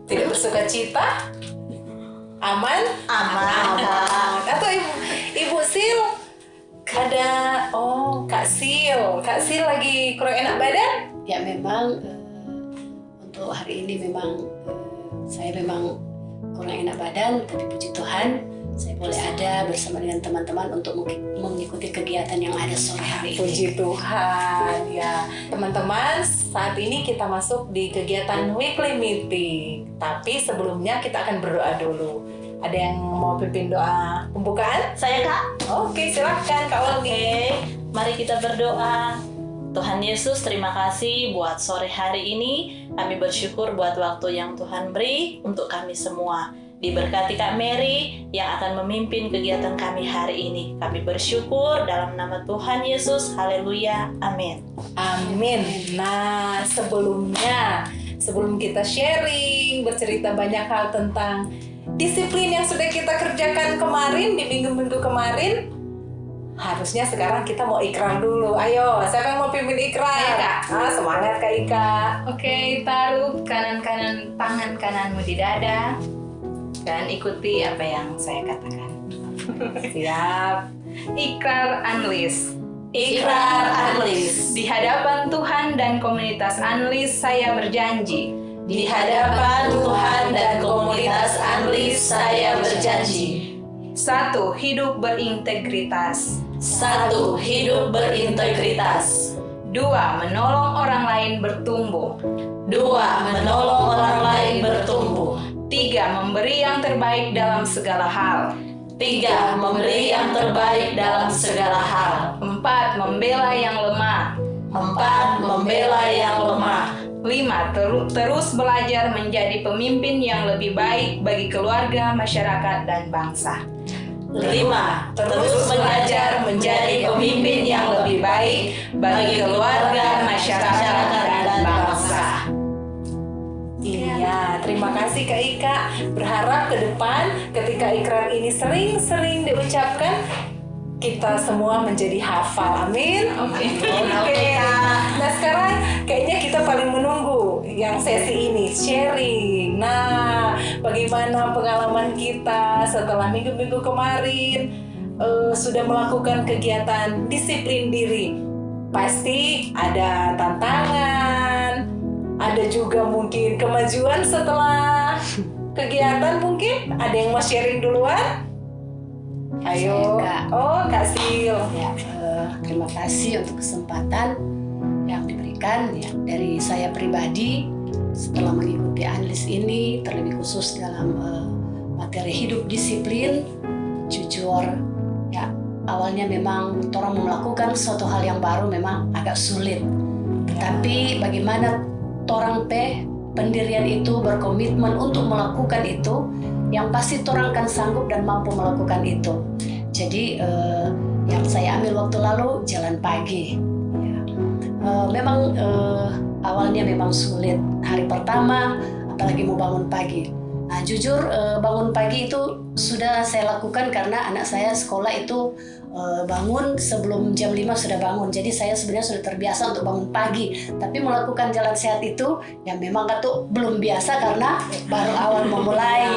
tidak bersuka cita? Aman? Aman. Atau Ibu Sil? Ada, Kak Sil lagi kurang enak badan? Ya memang untuk hari ini memang saya memang kurang enak badan, tapi puji Tuhan saya boleh ada bersama dengan teman-teman untuk mengikuti kegiatan yang ada sore hari ini. Puji Tuhan ya. Teman-teman, saat ini kita masuk di kegiatan weekly meeting. Tapi sebelumnya kita akan berdoa dulu. Ada yang mau pimpin doa pembukaan? Saya Kak. Oke, silakan Kak Waldi. Mari kita berdoa. Tuhan Yesus, terima kasih buat sore hari ini. Kami bersyukur buat waktu yang Tuhan beri untuk kami semua. Diberkati Kak Mary yang akan memimpin kegiatan kami hari ini. Kami bersyukur dalam nama Tuhan Yesus. Haleluya. Amin. Amin. Nah, sebelum kita sharing, bercerita banyak hal tentang disiplin yang sudah kita kerjakan kemarin, di minggu-minggu kemarin, harusnya sekarang kita mau ikrar dulu. Ayo, siapa yang mau pimpin ikrar? Ayo, Kak. Semangat Kak Ika. Oke, taruh tangan kananmu di dada dan ikuti apa yang saya katakan. Siap. Ikrar Unleash. Ikrar Unleash. Di hadapan Tuhan dan komunitas Unleash saya berjanji. Di hadapan Tuhan dan komunitas Unleash saya berjanji. 1. Hidup berintegritas. 1. Hidup berintegritas. 2. Menolong orang lain bertumbuh. 2. Menolong orang lain bertumbuh. 3. Memberi yang terbaik dalam segala hal. 3. Memberi yang terbaik dalam segala hal. 4. Membela yang lemah. 4. Membela yang lemah. 5. Terus belajar menjadi pemimpin yang lebih baik bagi keluarga, masyarakat, dan bangsa. 5. Terus belajar menjadi pemimpin yang lebih baik bagi keluarga, masyarakat, dan bangsa. Iya, terima kasih Kak Ika. Berharap ke depan ketika ikrar ini sering-sering diucapkan, kita semua menjadi hafal. Amin. Oke. Nah sekarang kayaknya kita paling menunggu yang sesi ini, sharing. Nah, bagaimana pengalaman kita setelah minggu-minggu kemarin sudah melakukan kegiatan disiplin diri. Pasti ada tantangan, ada juga mungkin kemajuan setelah kegiatan. Mungkin ada yang mau sharing duluan? Ayo, Kak. Kak Sil. Ya, terima kasih untuk kesempatan yang diberikan ya. Dari saya pribadi setelah mengikuti Unleash ini, terlebih khusus dalam materi hidup disiplin, jujur ya, awalnya memang orang melakukan suatu hal yang baru memang agak sulit. Tetapi bagaimana orang pendirian itu berkomitmen untuk melakukan itu, yang pasti orang akan sanggup dan mampu melakukan itu. Jadi yang saya ambil waktu lalu jalan pagi. Ya. Memang awalnya memang sulit. Hari pertama apalagi mau bangun pagi. Nah jujur bangun pagi itu sudah saya lakukan karena anak saya sekolah itu bangun sebelum jam 5 sudah bangun. Jadi saya sebenarnya sudah terbiasa untuk bangun pagi. Tapi melakukan jalan sehat itu ya memang itu belum biasa karena baru awal memulai.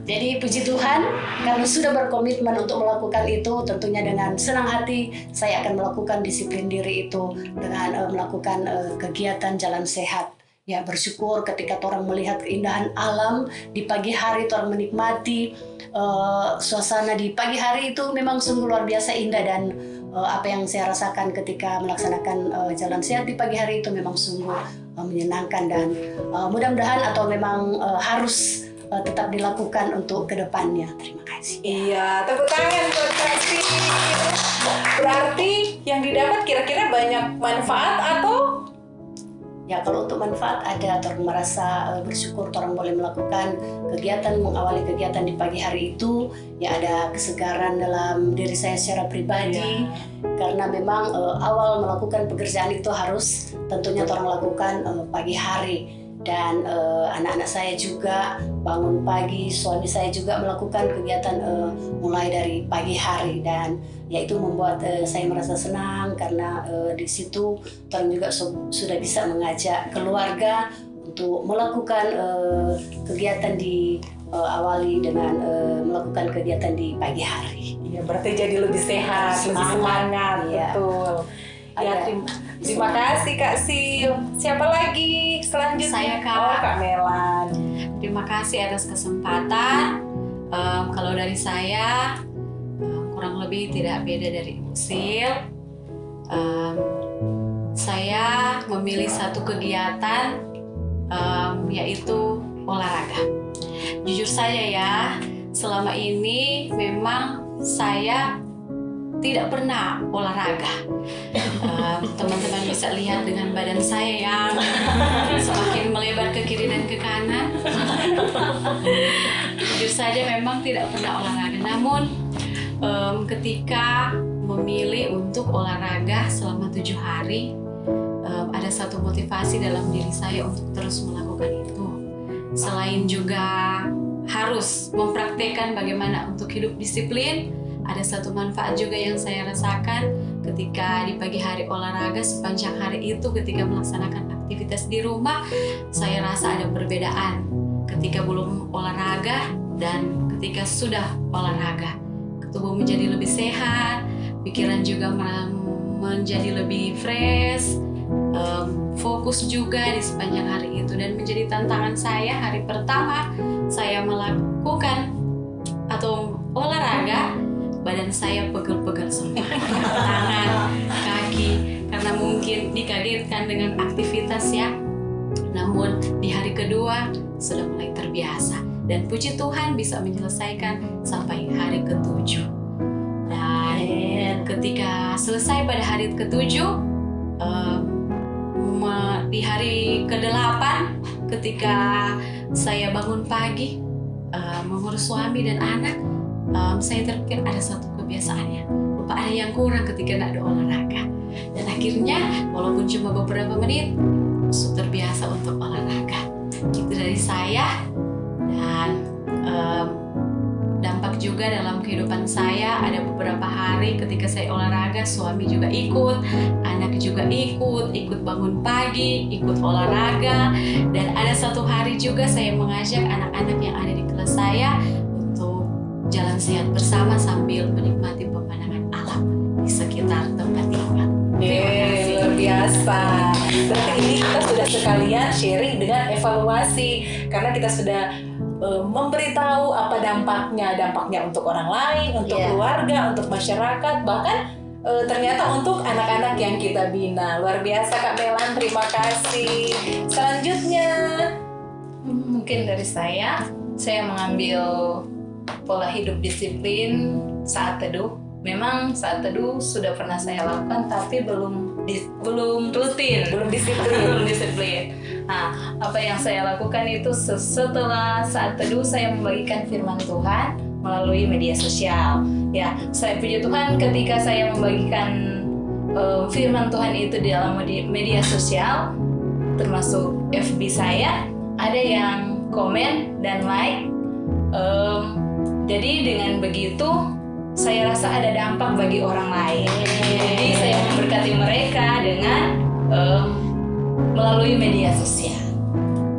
Jadi puji Tuhan karena sudah berkomitmen untuk melakukan itu, tentunya dengan senang hati saya akan melakukan disiplin diri itu dengan melakukan kegiatan jalan sehat. Ya bersyukur ketika orang melihat keindahan alam di pagi hari, orang menikmati suasana di pagi hari itu memang sungguh luar biasa indah. Dan apa yang saya rasakan ketika melaksanakan jalan sehat di pagi hari itu memang sungguh menyenangkan. Dan mudah-mudahan atau memang harus tetap dilakukan untuk kedepannya. Terima kasih. Iya, tepuk tangan buat Kak Sil. Berarti yang didapat kira-kira banyak manfaat atau? Ya kalau untuk manfaat ada, orang merasa bersyukur orang boleh melakukan kegiatan, mengawali kegiatan di pagi hari itu, ya ada kesegaran dalam diri saya secara pribadi. Karena memang awal melakukan pekerjaan itu harus tentunya orang lakukan pagi hari. Dan anak-anak saya juga bangun pagi, suami saya juga melakukan kegiatan mulai dari pagi hari. Dan ya itu membuat saya merasa senang karena di situ orang juga sudah bisa mengajak keluarga untuk melakukan kegiatan awali dengan melakukan kegiatan di pagi hari. Iya, berarti jadi lebih sehat, lebih semangat, iya. betul. Ya, terima kasih Kak Sil. Siapa lagi selanjutnya? Saya, Kak. Oh, Kak Melan. Terima kasih atas kesempatan. Kalau dari saya, kurang lebih tidak beda dari Ibu Sil. Saya memilih satu kegiatan, yaitu olahraga. Jujur saja ya, selama ini memang saya tidak pernah olahraga. Teman-teman bisa lihat dengan badan saya yang semakin melebar ke kiri dan ke kanan. Jujur saja memang tidak pernah olahraga. Namun ketika memilih untuk olahraga selama 7 hari, ada satu motivasi dalam diri saya untuk terus melakukan itu. Selain juga harus mempraktekkan bagaimana untuk hidup disiplin, ada satu manfaat juga yang saya rasakan ketika di pagi hari olahraga. Sepanjang hari itu ketika melaksanakan aktivitas di rumah, saya rasa ada perbedaan ketika belum olahraga dan ketika sudah olahraga. Tubuh menjadi lebih sehat, pikiran juga menjadi lebih fresh, fokus juga di sepanjang hari itu. Dan menjadi tantangan saya, hari pertama saya melakukan atau olahraga, badan saya pegel-pegel semua, tangan, kaki, karena mungkin dikagetkan dengan aktivitas ya. Namun di hari kedua sudah mulai terbiasa, dan puji Tuhan bisa menyelesaikan sampai hari ke-7. Dan ketika selesai pada hari ke-7, di hari ke-8 ketika saya bangun pagi mengurus suami dan anak, saya terpikir ada satu kebiasaannya, lupa ada yang kurang ketika tidak ada olahraga. Dan akhirnya walaupun cuma beberapa menit, sudah terbiasa untuk olahraga. Itu dari saya. Dan dampak juga dalam kehidupan saya, ada beberapa hari ketika saya olahraga, suami juga ikut, anak juga ikut bangun pagi, ikut olahraga. Dan ada satu hari juga saya mengajak anak-anak yang ada di kelas saya untuk jalan sehat bersama sambil menikmati pemandangan alam di sekitar tempat tinggal. Luar biasa. Berarti ini kita sudah sekalian sharing dengan evaluasi, karena kita sudah memberitahu apa dampaknya untuk orang lain, untuk keluarga, untuk masyarakat, bahkan ternyata untuk anak-anak yang kita bina. Luar biasa Kak Melan, terima kasih. Selanjutnya Mungkin dari saya mengambil pola hidup disiplin saat teduh. Memang saat teduh sudah pernah saya lakukan, tapi belum rutin, belum disiplin. Nah, apa yang saya lakukan itu setelah saat teduh saya membagikan firman Tuhan melalui media sosial. Ya, saya puji Tuhan ketika saya membagikan firman Tuhan itu di dalam media sosial, termasuk FB saya, ada yang komen dan like. Jadi dengan begitu saya rasa ada dampak bagi orang lain. Jadi saya memberkati mereka dengan melalui media sosial.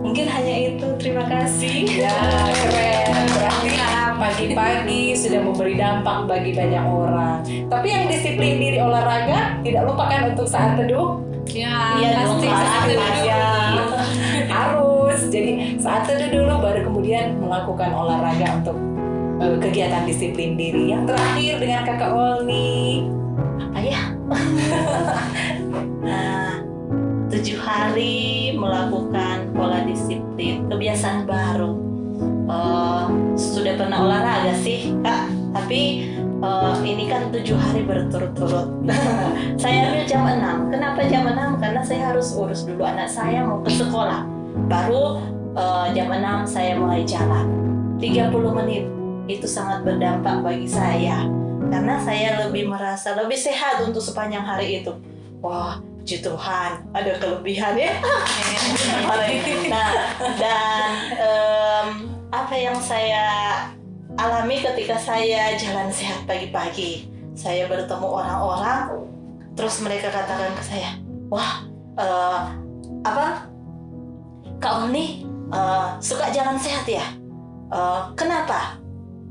Mungkin hanya itu. Terima kasih. ya keren, berarti pagi-pagi sudah memberi dampak bagi banyak orang. Tapi yang disiplin diri olahraga tidak lupakan untuk saat teduh. Ya, dong, pasti Kak. saat teduh. Ya, harus. Jadi saat teduh dulu, baru kemudian melakukan olahraga untuk kegiatan disiplin diri. Yang terakhir dengan Kakak Olni. Apa ya? Nah, 7 hari melakukan pola disiplin, kebiasaan baru. Sudah pernah olahraga sih, Kak. Tapi ini kan 7 hari berturut-turut. Saya ambil jam 6. Kenapa jam 6? Karena saya harus urus dulu anak saya mau ke sekolah. Baru jam 6 saya mulai jalan. 30 menit. Itu sangat berdampak bagi saya. Karena saya lebih merasa lebih sehat untuk sepanjang hari itu. Wah, puji Tuhan, ada kelebihan ya. Nah, dan apa yang saya alami ketika saya jalan sehat pagi-pagi, saya bertemu orang-orang, terus mereka katakan ke saya, wah, Kak Oni suka jalan sehat ya? Kenapa?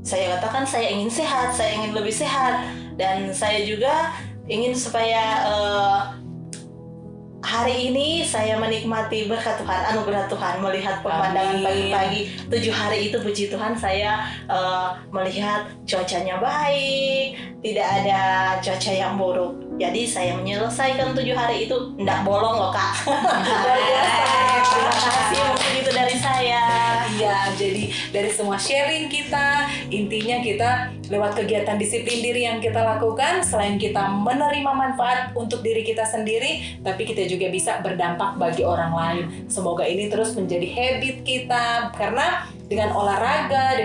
Saya katakan saya ingin sehat, saya ingin lebih sehat, dan saya juga ingin supaya hari ini saya menikmati berkat Tuhan, anugerah Tuhan, melihat pemandangan Amin. pagi-pagi 7 hari itu, puji Tuhan saya melihat cuacanya baik, tidak ada cuaca yang buruk. Jadi saya menyelesaikan 7 hari itu enggak bolong loh Kak. Luar biasa. Terima kasih, mungkin itu dari saya. Iya, jadi dari semua sharing kita, intinya kita lewat kegiatan disiplin diri yang kita lakukan, selain kita menerima manfaat untuk diri kita sendiri, tapi kita juga bisa berdampak bagi orang lain. Semoga ini terus menjadi habit kita, karena dengan olahraga,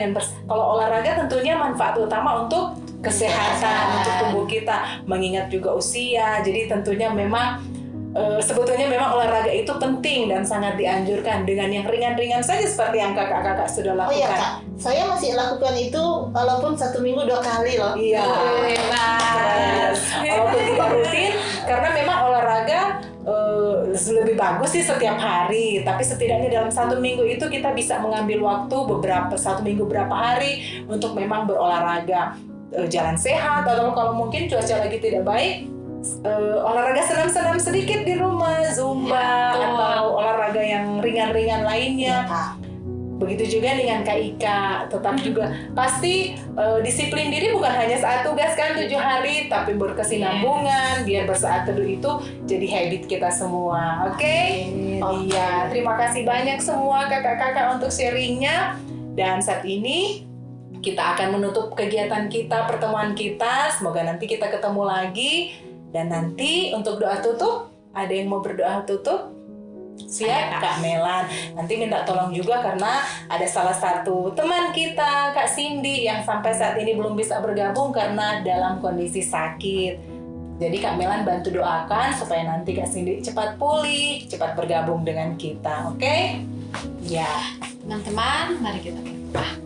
kalau olahraga tentunya manfaat utama untuk kesehatan, untuk tubuh kita, mengingat juga usia. Jadi tentunya memang sebetulnya memang olahraga itu penting dan sangat dianjurkan, dengan yang ringan-ringan saja seperti yang kakak-kakak sudah Oh lakukan. iya Kak, saya masih lakukan itu walaupun 1 minggu 2 kali loh. Iya. Hebat. Walaupun tidak rutin, karena memang olahraga lebih bagus sih setiap hari, tapi setidaknya dalam 1 minggu itu kita bisa mengambil waktu 1 minggu berapa hari untuk memang berolahraga, jalan sehat, atau kalau mungkin cuaca lagi tidak baik, olahraga senam-senam sedikit di rumah, zumba, Betul. atau olahraga yang ringan-ringan lainnya. Kak. Begitu juga dengan Kak Ika, tetap juga pasti disiplin diri bukan hanya saat tugas kan 7 hari, tapi berkesinambungan, biar bersaat teduh itu jadi habit kita semua. Oke? Iya, terima kasih banyak semua kakak-kakak untuk sharingnya. Dan saat ini kita akan menutup kegiatan kita, pertemuan kita. Semoga nanti kita ketemu lagi. Dan nanti untuk doa tutup, ada yang mau berdoa tutup? Siap, Kak Melan. Nanti minta tolong juga karena ada salah satu teman kita, Kak Cindy, yang sampai saat ini belum bisa bergabung karena dalam kondisi sakit. Jadi Kak Melan bantu doakan supaya nanti Kak Cindy cepat pulih, cepat bergabung dengan kita, oke? Ya. Teman-teman, mari kita berdoa.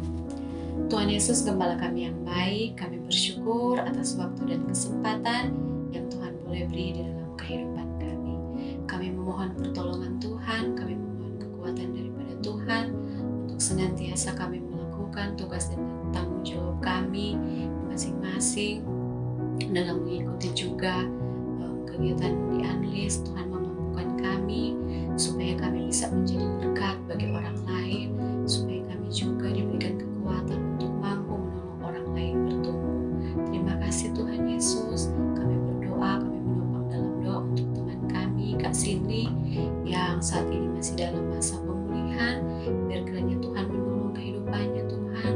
Tuhan Yesus, Gembala kami yang baik, kami bersyukur atas waktu dan kesempatan yang Tuhan boleh beri di dalam kehidupan kami. Kami memohon pertolongan Tuhan, kami memohon kekuatan daripada Tuhan untuk senantiasa kami melakukan tugas dan tanggung jawab kami masing-masing dalam mengikuti juga kegiatan di Unleash. Tuhan memampukan kami supaya kami bisa menjadi berkat bagi orang lain, supaya kami juga diberikan kekuatan untuk mampu menolong orang lain bertumbuh. Terima kasih Tuhan Yesus. Kami berdoa, kami menopang dalam doa untuk teman kami, Kak Cindy, yang saat ini masih dalam masa pemulihan. Biar kiranya Tuhan menolong kehidupannya, Tuhan.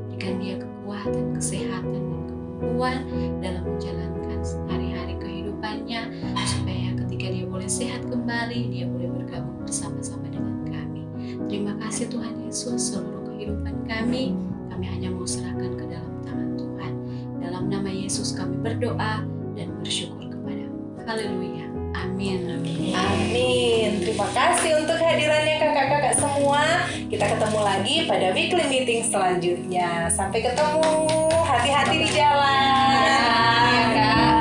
Berikan dia kekuatan, kesehatan, dan kemampuan dalam menjalankan hari-hari kehidupannya, supaya ketika dia boleh sehat kembali, dia boleh bergabung bersama-sama dengan kami. Terima kasih Tuhan Yesus, seluruh kehidupan kami hanya mau serahkan ke dalam tangan Tuhan. Dalam nama Yesus kami berdoa dan bersyukur kepadamu. Haleluya. Amin. Amin. Terima kasih untuk hadirannya kakak-kakak semua. Kita ketemu lagi pada weekly meeting selanjutnya. Sampai ketemu. Hati-hati di jalan. Ya, Kak.